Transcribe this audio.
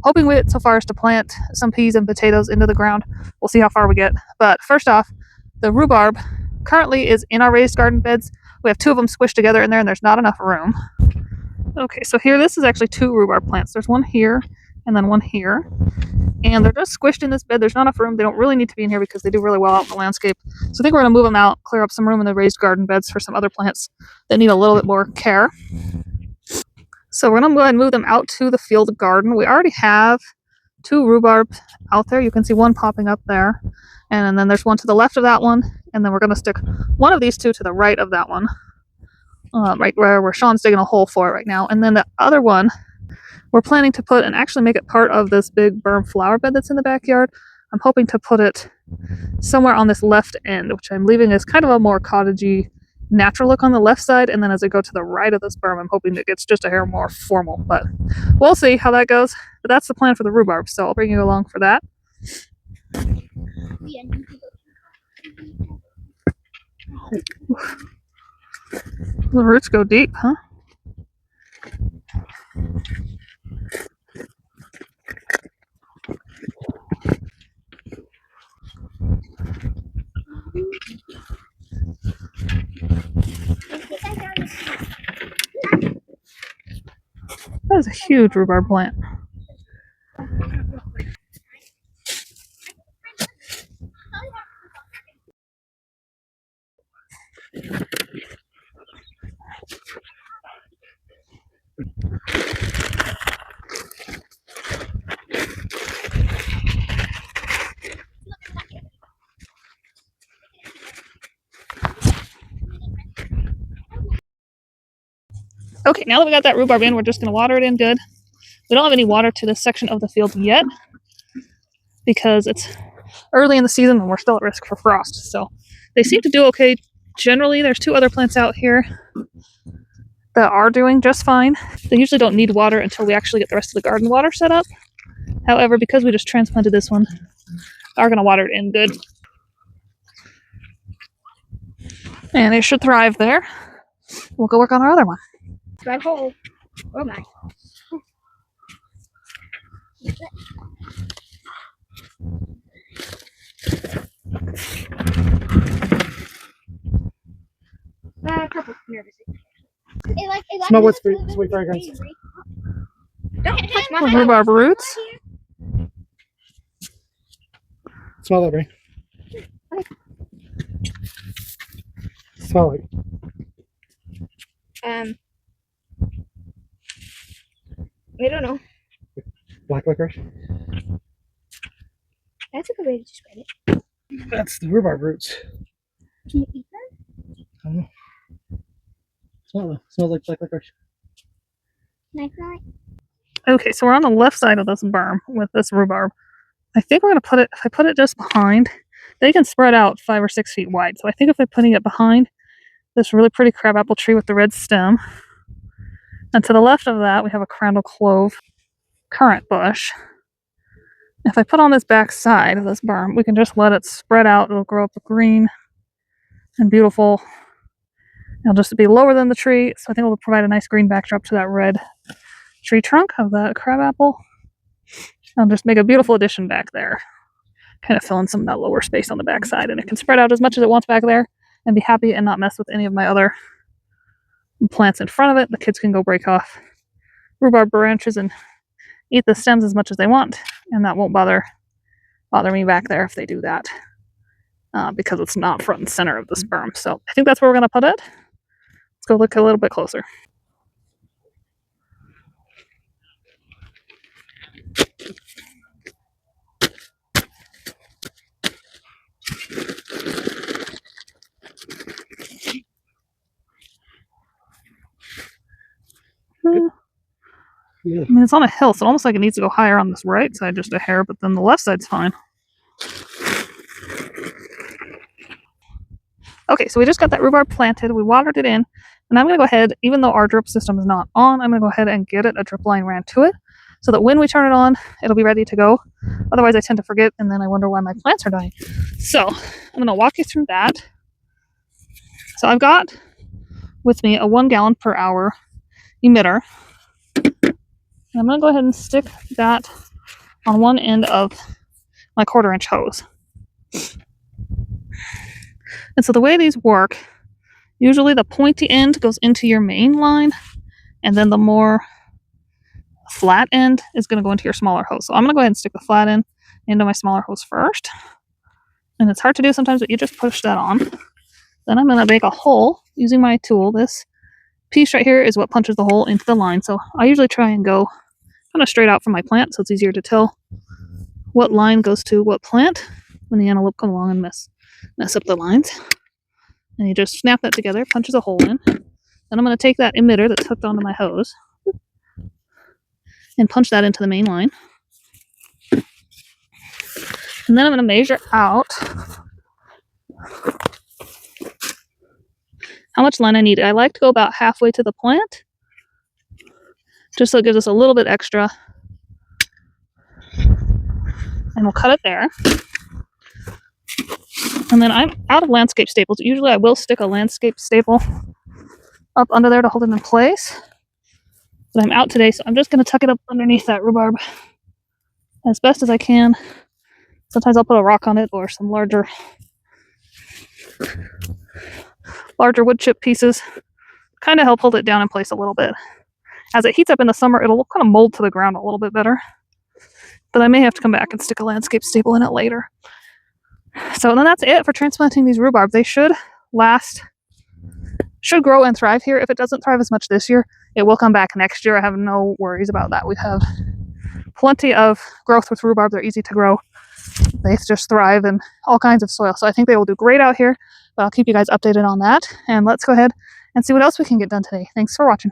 hoping we get so far as to plant some peas and potatoes into the ground. We'll see how far we get. But first off, the rhubarb currently is in our raised garden beds. We have two of them squished together in there, and there's not enough room. Okay, so here, this is actually two rhubarb plants. There's one here and then one here. And they're just squished in this bed. There's not enough room. They don't really need to be in here because they do really well out in the landscape. So I think we're going to move them out, clear up some room in the raised garden beds for some other plants that need a little bit more care. So we're going to go ahead and move them out to the field garden. We already have two rhubarb out there. You can see one popping up there. And then there's one to the left of that one. And then we're going to stick one of these two to the right of that one. Right where Sean's digging a hole for it right now. And then the other one, we're planning to put and actually make it part of this big berm flower bed that's in the backyard. I'm hoping to put it somewhere on this left end, which I'm leaving as kind of a more cottagey, natural look on the left side. And then as I go to the right of this berm, I'm hoping it gets just a hair more formal. But we'll see how that goes. But that's the plan for the rhubarb, so I'll bring you along for that. The roots go deep, huh? That is a huge rhubarb plant. Okay, now that we got that rhubarb in, we're just going to water it in good. We don't have any water to this section of the field yet because it's early in the season and we're still at risk for frost. So they seem to do okay. Generally, there's two other plants out here that are doing just fine. They usually don't need water until we actually get the rest of the garden water set up. However, because we just transplanted this one, we are going to water it in good. And it should thrive there. We'll go work on our other one. Red hole. Oh my. Purple. Smell what's sweet fragrance. Don't touch my Rhubarb roots. Smell that, Brie. Smell it. I don't know. Black licorice. That's a good way to describe it. That's the rhubarb roots. Can you eat them? I don't know. Smells like black licorice. Can I smell it? Okay, so we're on the left side of this berm with this rhubarb. I think we're going to put it, if I put it just behind, they can spread out 5 or 6 feet wide. So I think if I'm putting it behind this really pretty crabapple tree with the red stem, and to the left of that, we have a crandall clove currant bush. If I put on this back side of this berm, we can just let it spread out. It'll grow up green and beautiful. It'll just be lower than the tree, so I think it'll provide a nice green backdrop to that red tree trunk of that crabapple. I'll just make a beautiful addition back there. Kind of fill in some of that lower space on the back side, and it can spread out as much as it wants back there and be happy and not mess with any of my other plants in front of it. The kids can go break off rhubarb branches and eat the stems as much as they want, and that won't bother me back there if they do that, because it's not front and center of this berm. So I think that's where we're going to put it. Let's go look a little bit closer. Yeah. I mean, it's on a hill, so it almost like it needs to go higher on this right side just a hair, but then the left side's fine. Okay, so we just got that rhubarb planted. We watered it in, and I'm going to go ahead, even though our drip system is not on, I'm going to go ahead and get it a drip line ran to it so that when we turn it on, it'll be ready to go. Otherwise, I tend to forget, and then I wonder why my plants are dying. So I'm going to walk you through that. So I've got with me a 1 gallon per hour emitter. And I'm going to go ahead and stick that on one end of my 1/4-inch hose. And so the way these work, usually the pointy end goes into your main line, and then the more flat end is going to go into your smaller hose. So I'm going to go ahead and stick the flat end into my smaller hose first. And it's hard to do sometimes, but you just push that on. Then I'm going to make a hole using my tool. This piece right here is what punches the hole into the line. So I usually try and go kind of straight out from my plant, so it's easier to tell what line goes to what plant when the antelope come along and mess up the lines. And you just snap that together, punches a hole in. Then I'm going to take that emitter that's hooked onto my hose and punch that into the main line. And then I'm going to measure out how much line I need. I like to go about halfway to the plant, just so it gives us a little bit extra. And we'll cut it there. And then I'm out of landscape staples. Usually I will stick a landscape staple up under there to hold it in place. But I'm out today, so I'm just going to tuck it up underneath that rhubarb as best as I can. Sometimes I'll put a rock on it or some larger wood chip pieces. Kind of help hold it down in place a little bit. As it heats up in the summer, it'll kind of mold to the ground a little bit better. But I may have to come back and stick a landscape staple in it later. So then that's it for transplanting these rhubarb. They should grow and thrive here. If it doesn't thrive as much this year, it will come back next year. I have no worries about that. We have plenty of growth with rhubarb. They're easy to grow. They just thrive in all kinds of soil. So I think they will do great out here, but I'll keep you guys updated on that. And let's go ahead and see what else we can get done today. Thanks for watching.